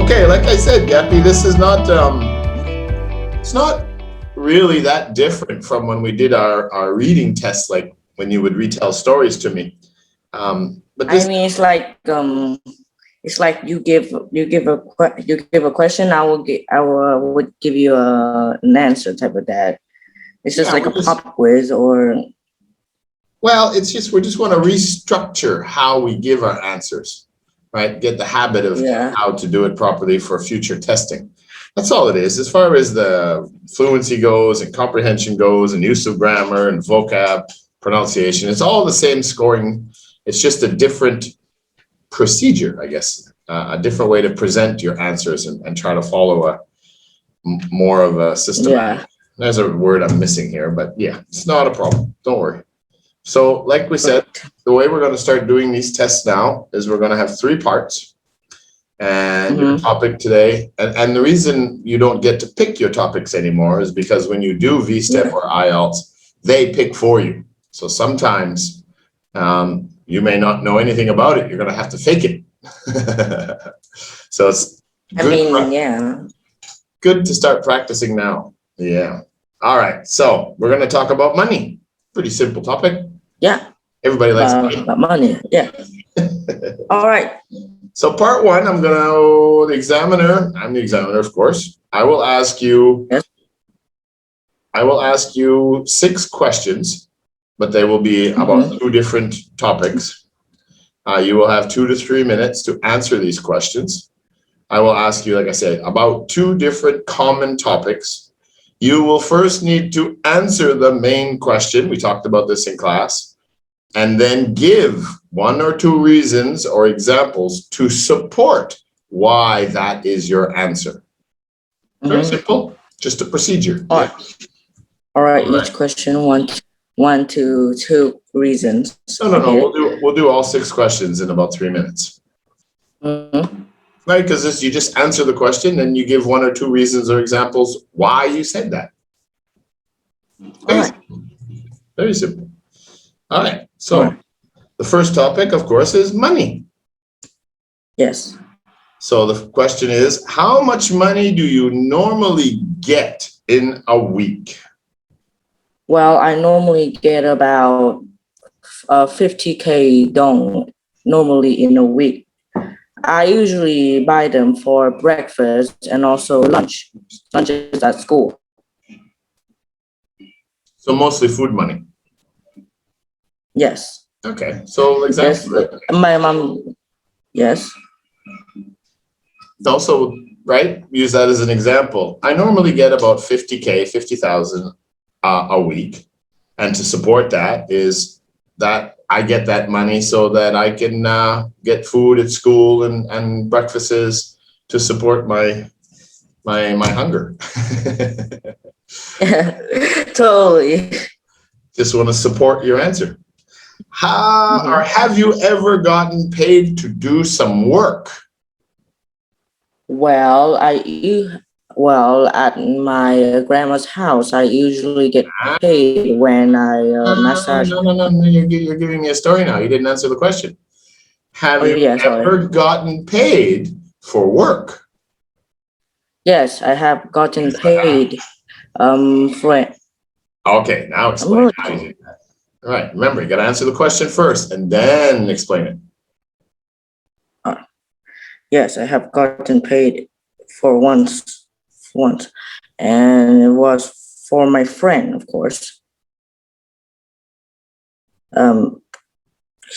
Okay, like I said, Gappy, this is not it's not really that different from when we did our reading test, like when you would retell stories to me. But I mean, it's like you give a question. I would give you an answer type of that. It's just yeah, like a pop quiz or. well, it's just we just want to restructure how we give our answers, right? Get the habit of how to do it properly for future testing. That's all it is. As far as the fluency goes and comprehension goes and use of grammar and vocab, pronunciation, it's all the same scoring. It's just a different procedure, I guess, a different way to present your answers and try to follow more of a system. Yeah. There's a word I'm missing here, but yeah, it's not a problem. Don't worry. So like we said, the way we're going to start doing these tests now is we're going to have 3 parts. And your topic today, and the reason you don't get to pick your topics anymore is because when you do VSTEP or IELTS, they pick for you. So sometimes you may not know anything about it. You're going to have to fake it. So it's good to start practicing now. Yeah. All right. So we're going to talk about money. Pretty simple topic. Yeah. Everybody likes money. Money. Yeah. All right. So part 1, I'm the examiner, of course. I will ask you 6 questions, but they will be about 2 different topics. You will have 2 to 3 minutes to answer these questions. I will ask you, like I said, about 2 different common topics. You will first need to answer the main question. We talked about this in class. And then give 1 or 2 reasons or examples to support why that is your answer. Very simple, just a procedure. All right. Each question, one to 2 reasons. No. We'll do all 6 questions in about 3 minutes. Right, because you just answer the question and you give 1 or 2 reasons or examples why you said that. Very simple. All right. So the first topic, of course, is money. Yes. So the question is, how much money do you normally get in a week? Well, I normally get about 50K dong normally in a week. I usually buy them for breakfast and also lunches at school. So mostly food money. Yes. Okay. So exactly. Yes. My mom. Yes. Also, right? Use that as an example. I normally get about 50,000 a week, and to support that is that I get that money so that I can get food at school and breakfasts to support my hunger. Totally. Just want to support your answer. Or have you ever gotten paid to do some work? Well, at my grandma's house, I usually get paid when I massage. No. You're giving me a story now. You didn't answer the question. Have you ever gotten paid for work? Yes, I have gotten paid. Okay, now explain how you did that. All right, remember, you got to answer the question first and then explain it. Yes, I have gotten paid for once, and it was for my friend, of course.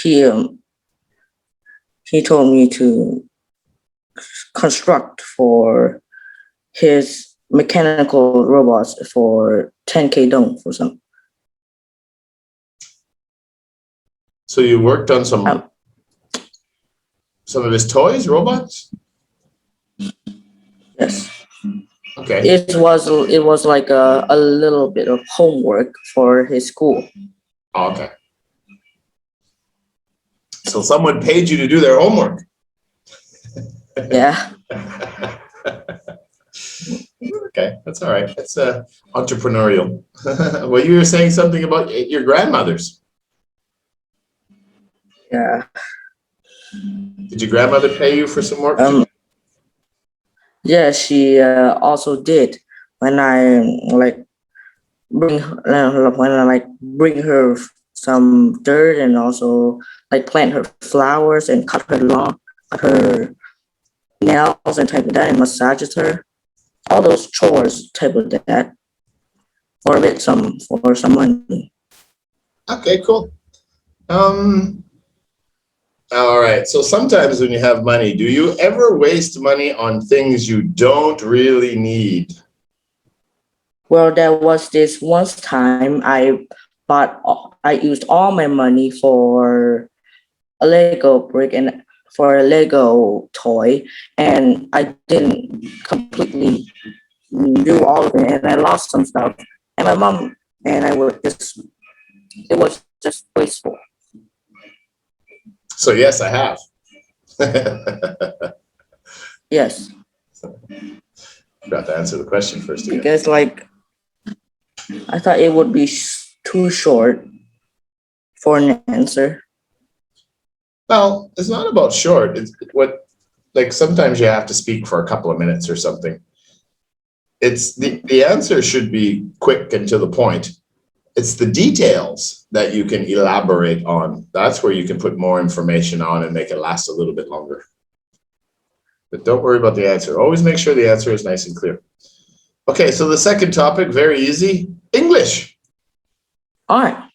He told me to construct for his mechanical robots for 10K dong for some. So you worked on some of his toys, robots? Yes. Okay. It was like a little bit of homework for his school. Okay. So someone paid you to do their homework. Yeah. Okay, that's all right. That's entrepreneurial. Well, you were saying something about your grandmothers. Yeah. Did your grandmother pay you for some work? Yeah, she also did when I like when I like bring her some dirt and also like plant her flowers and cut her lawn, cut her nails and type of that and massages her. All those chores type of that for a bit for some money. Okay, cool. All right. So sometimes when you have money, do you ever waste money on things you don't really need? Well, there was this one time I used all my money for a Lego brick and for a Lego toy, and I didn't completely do all of it, and I lost some stuff. And my mom and I were just it was just wasteful. So yes, I have. Yes, Forgot to answer the question first again. because like I thought it would be too short for an answer. Well, it's not about short. It's what, like sometimes you have to speak for a couple of minutes or something. It's the answer should be quick and to the point. It's the details that you can elaborate on. That's where you can put more information on and make it last a little bit longer. But don't worry about the answer. Always make sure the answer is nice and clear. Okay, so the second topic, very easy, English. All right.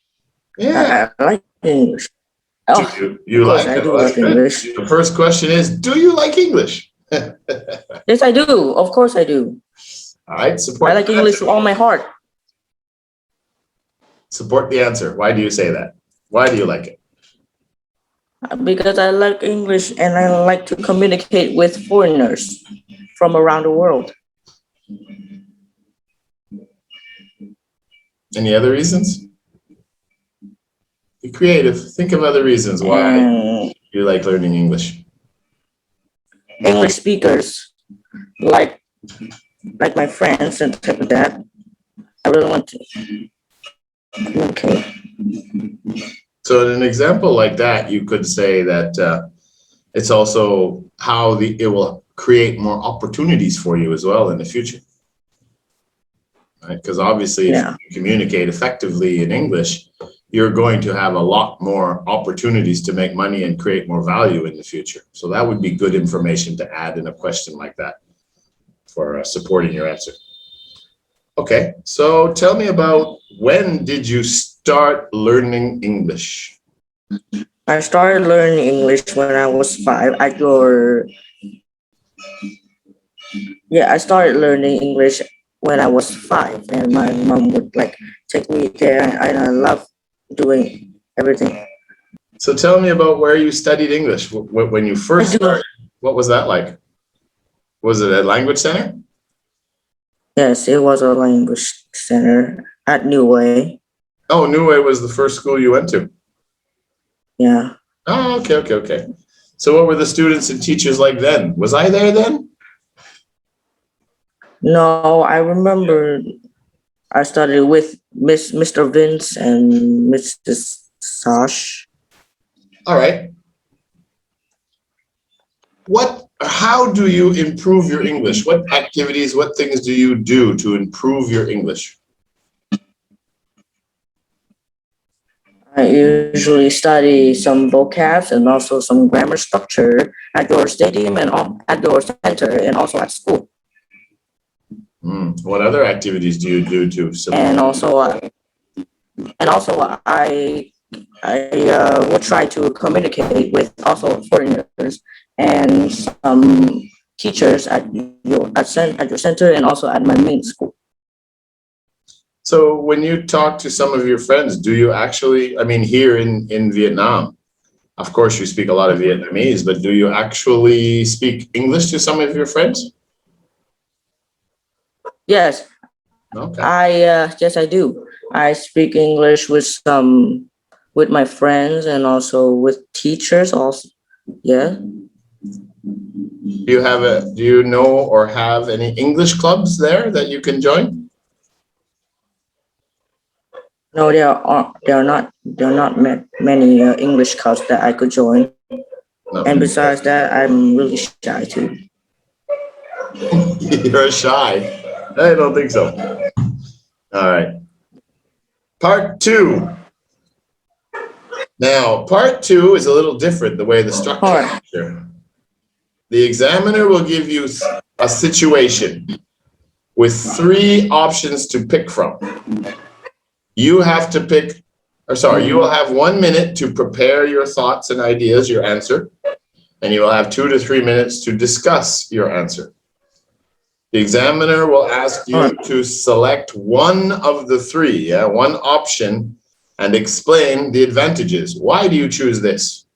Yeah. I like English. Oh, You like I it? do Well, that's like good. English. The first question is, do you like English? Yes, I do. Of course, I do. All right, support. I like English with all my heart Support the answer. Why do you say that? Why do you like it? because I like English and I like to communicate with foreigners from around the world. Any other reasons? Be creative. Think of other reasons why And you like learning English. English speakers, like my friends and type of that. I really want to communicate. So in an example like that, you could say that it's also how it will create more opportunities for you as well in the future. Right? Because obviously, if you communicate effectively in English, you're going to have a lot more opportunities to make money and create more value in the future. So that would be good information to add in a question like that for supporting your answer. Okay, so tell me about, when did you start learning English? I started learning English when I was 5 at I started learning English when I was 5, and my mom would like take me there, and I love doing everything. So tell me about where you studied English. When you first started, what was that like? Was it a language center? Yes, it was a language center at Newway. Oh, Newway was the first school you went to? Yeah. Oh, okay. So what were the students and teachers like then? Was I there then? No, I remember I studied with Mr. Vince and Mrs. Sash. All right. How do you improve your English? What activities, what things do you do to improve your English? I usually study some vocabs and also some grammar structure at your stadium and at your center and also at school. What other activities do you do to support? And also I will try to communicate with also foreigners and some teachers at your center and also at my main school. So when you talk to some of your friends, do you actually, I mean, here in Vietnam, of course you speak a lot of Vietnamese, but do you actually speak English to some of your friends? Yes. Okay. Yes, I do. I speak English with my friends and also with teachers also. Yeah. Do you know or have any English clubs there that you can join? No, there are not many English clubs that I could join. No. And besides that, I'm really shy too. You're shy. I don't think so. All right. Part 2. Now, part 2 is a little different, the way the structure All is right. here. The examiner will give you a situation with 3 options to pick from. You have to pick, you will have 1 minute to prepare your thoughts and ideas, your answer, and you will have 2 to 3 minutes to discuss your answer. The examiner will ask you to select one of the 3, one option, and explain the advantages. Why do you choose this?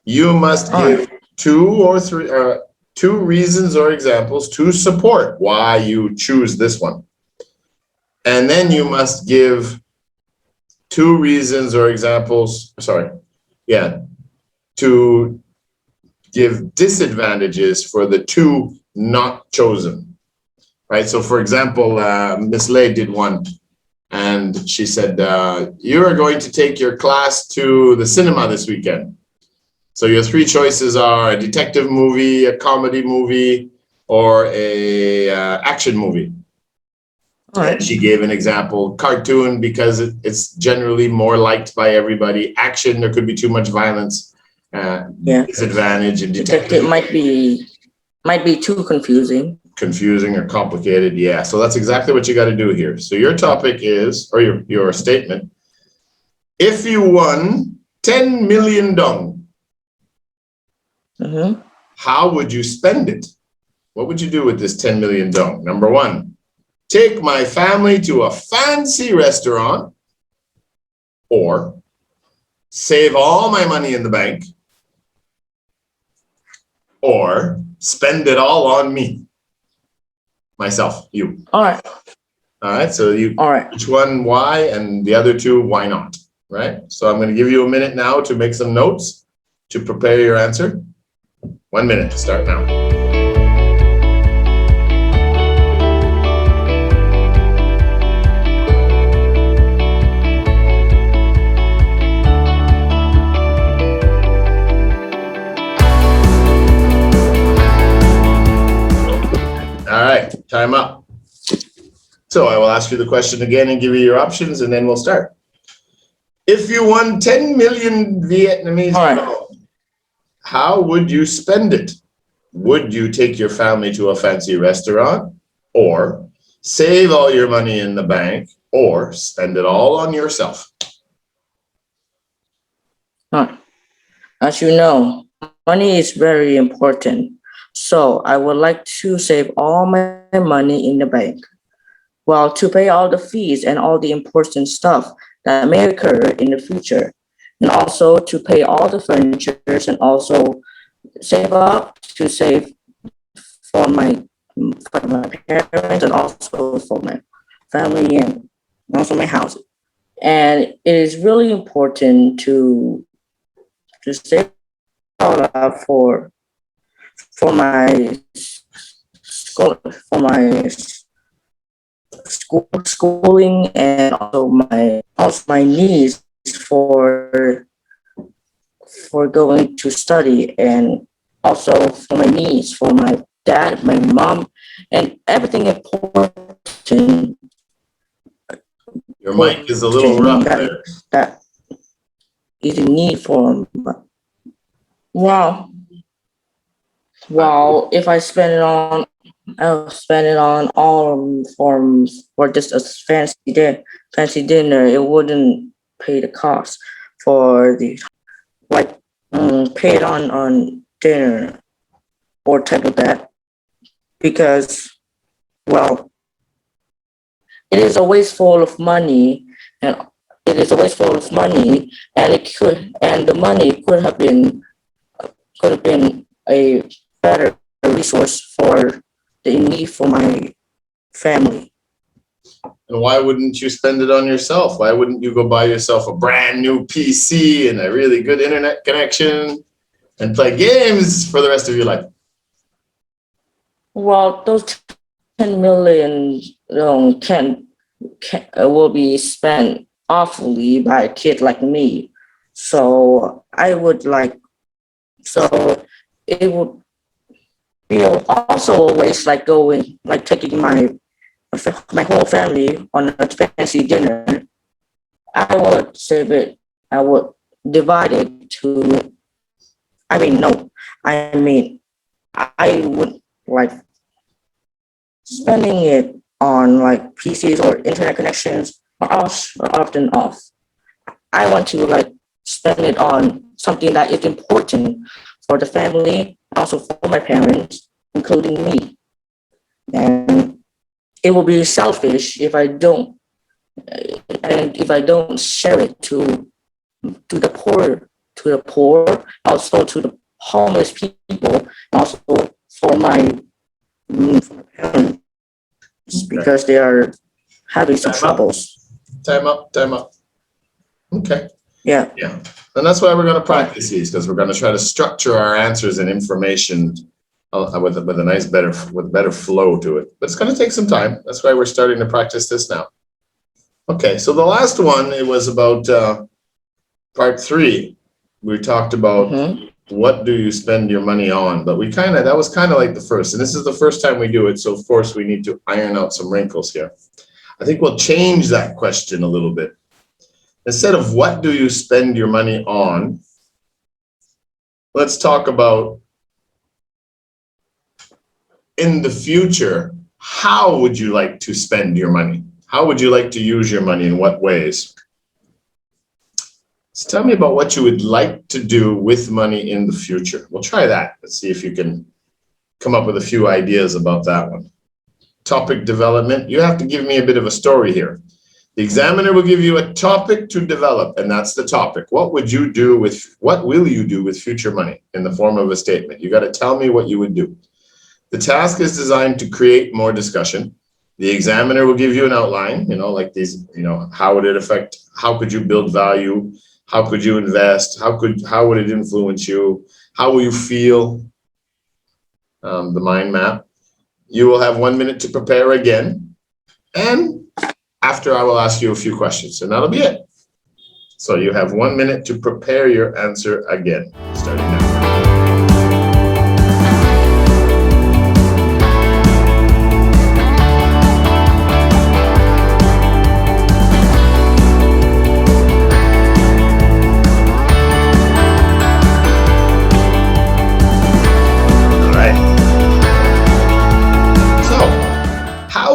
You must give 2 or 3, 2 reasons or examples to support why you choose this one. And then you must give 2 reasons or examples, to give disadvantages for the 2 not chosen, right? So for example, Miss Lay did one, and she said, you are going to take your class to the cinema this weekend. So your 3 choices are a detective movie, a comedy movie, or a action movie. And she gave an example, cartoon, because it's generally more liked by everybody. Action, there could be too much violence, disadvantage, and detective might be too confusing. Confusing or complicated, yeah. So that's exactly what you got to do here. So your topic is, or your statement, if you won 10 million dong, how would you spend it? What would you do with this 10 million dong? Number 1, take my family to a fancy restaurant, or save all my money in the bank, or spend it all on me. Myself, you. All right. All right, so each one why, and the other 2 why not, right? So I'm going to give you a minute now to make some notes to prepare your answer. 1 minute to start now. All right, time up. So I will ask you the question again and give you your options, and then we'll start. If you won 10 million Vietnamese dong, how would you spend it? Would you take your family to a fancy restaurant, or save all your money in the bank, or spend it all on yourself? As you know, money is very important. So I would like to save all my money in the bank. Well, to pay all the fees and all the important stuff that may occur in the future, and also to pay all the furniture, and also save up to save for my parents, and also for my family, and also my house. And it is really important to save all up for my school, for my schooling, and also my needs for going to study, and also for my needs for my dad, my mom, and everything important. Your mic is a little rough there. That is a need for. Well, if I spend it on, I'll spend it on all forms for just a fancy dinner. It wouldn't pay the cost for the pay it on dinner or type of that, because it is a wasteful of money, and the money could have been a better resource for the need for my family. And why wouldn't you spend it on yourself? Why wouldn't you go buy yourself a brand new PC and a really good internet connection and play games for the rest of your life? Well, those 10 million will be spent awfully by a kid like me. So it would will also always like going, like taking my whole family on a fancy dinner. I would save it. I would divide it to. I mean, no. I mean, I would like spending it on like PCs or internet connections are often off. I want to like spend it on something that is important for the family, also for my parents, including me. And it will be selfish if I don't, and if I don't share it to the poor, also to the homeless people, also for for my parents because they are having some Time up. troubles. Time up, time up. Okay, Yeah. yeah. And that's why we're going to practice these, because we're going to try to structure our answers and information with a nice, better flow to it. But it's going to take some time. That's why we're starting to practice this now. Okay, so the last one, it was about part 3. We talked about what do you spend your money on, but that was kind of like the first, and this is the first time we do it, so of course we need to iron out some wrinkles here. I think we'll change that question a little bit. Instead of what do you spend your money on, let's talk about in the future, how would you like to spend your money? How would you like to use your money? In what ways? So tell me about what you would like to do with money in the future. We'll try that. Let's see if you can come up with a few ideas about that one. Topic development. You have to give me a bit of a story here. The examiner will give you a topic to develop, and that's the topic. What will you do with future money in the form of a statement? You got to tell me what you would do. The task is designed to create more discussion. The examiner will give you an outline, like these, how would it affect, how could you build value? How could you invest? How would it influence you? How will you feel? The mind map. You will have 1 minute to prepare again. And after, I will ask you a few questions, and that'll be it. So you have 1 minute to prepare your answer again, starting now.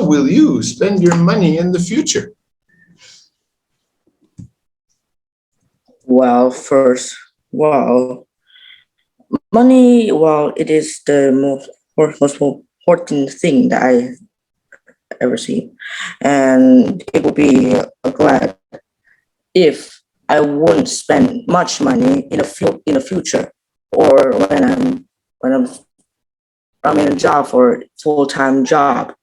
Will you spend your money in the future? Well, money, it is the most important thing that I ever seen, and it will be glad if I wouldn't spend much money in the future, or when I'm in a job for full-time job.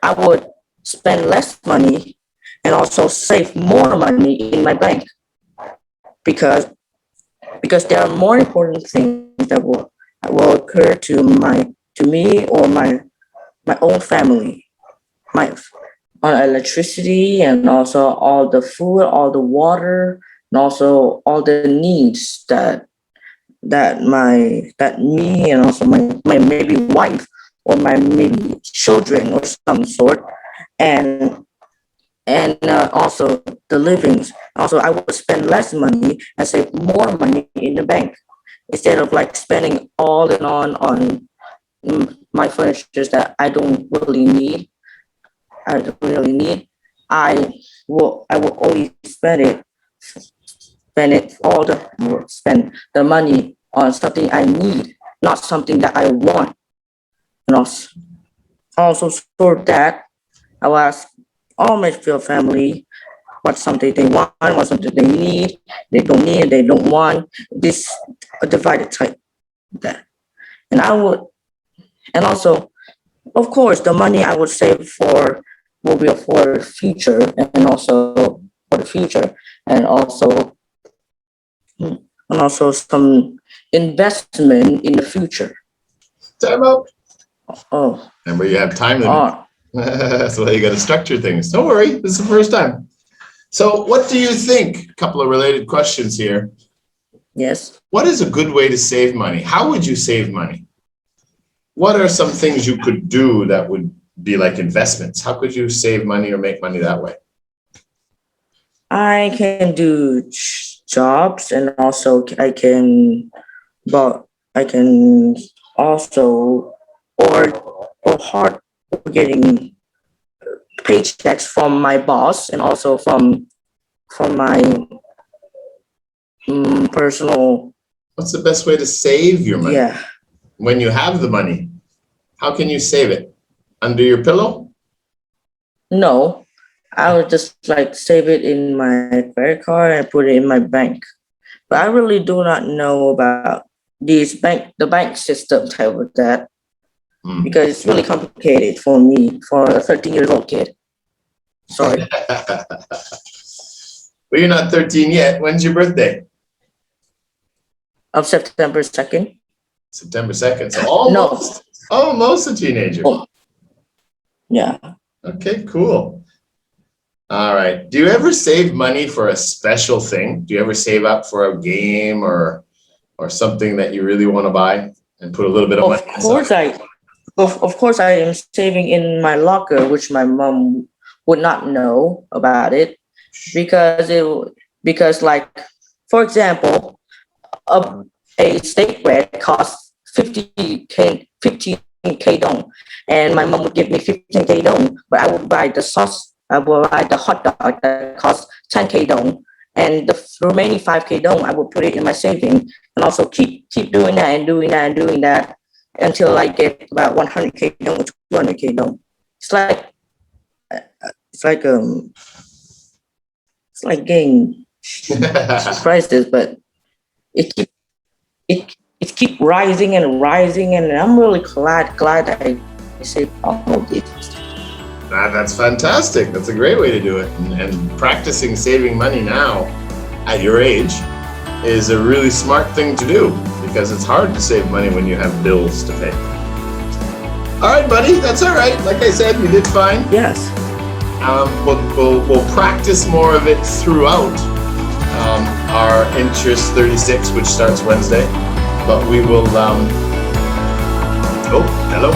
I would spend less money and also save more money in my bank because there are more important things that will occur to me or my own family, on electricity, and also all the food, all the water, and also all the needs that me and also my maybe wife or my maybe children or some sort, and also the livings. Also, I would spend less money and save more money in the bank instead of like spending all and on my furnitures that I don't really need. I will only spend the money on something I need, not something that I want. And also for that, I will ask all my family what something they want, what something they need, they don't want. This a divided type that. And also, of course, the money I would save will be for future, and also for the future, and also some investment in the future. Time out. Oh. Remember, you have time limit. That's why you got to structure things. Don't worry, this is the first time. So what do you think? A couple of related questions here. Yes. What is a good way to save money? How would you save money? what are some things you could do that would be like investments? How could you save money or make money that way? I can do jobs, and also I can also or hard getting paychecks from my boss, and also from my personal. What's the best way to save your money? Yeah. When you have the money, how can you save it? Under your pillow? No, I would just like save it in my credit card and put it in my bank. But I really do not know about the bank system type of that, because it's really complicated for me, for a 13-year-old kid. Sorry. Well, you're not 13 yet. When's your birthday? Of September 2nd. September 2nd. So almost a teenager. Oh. Yeah. Okay, cool. All right. Do you ever save money for a special thing? Do you ever save up for a game or something that you really want to buy and put a little bit of money inside? Of course I am saving in my locker, which my mom would not know about it, because like, for example, a steak bread costs 15K dong, and my mom would give me 15K dong, but I would buy the sauce. I will buy the hot dog that costs 10K dong, and the remaining 5K dong I will put it in my saving, and also keep doing that and doing that and doing that until I get about 100K dong or 200K dong. It's like getting surprises, but it keep rising and rising, and I'm really glad I saved all of it. That's fantastic. That's a great way to do it. And practicing saving money now at your age is a really smart thing to do, because it's hard to save money when you have bills to pay. All right, buddy, that's all right. Like I said, you did fine. Yes. We'll practice more of it throughout our Interest 36, which starts Wednesday. But we will. Oh, hello.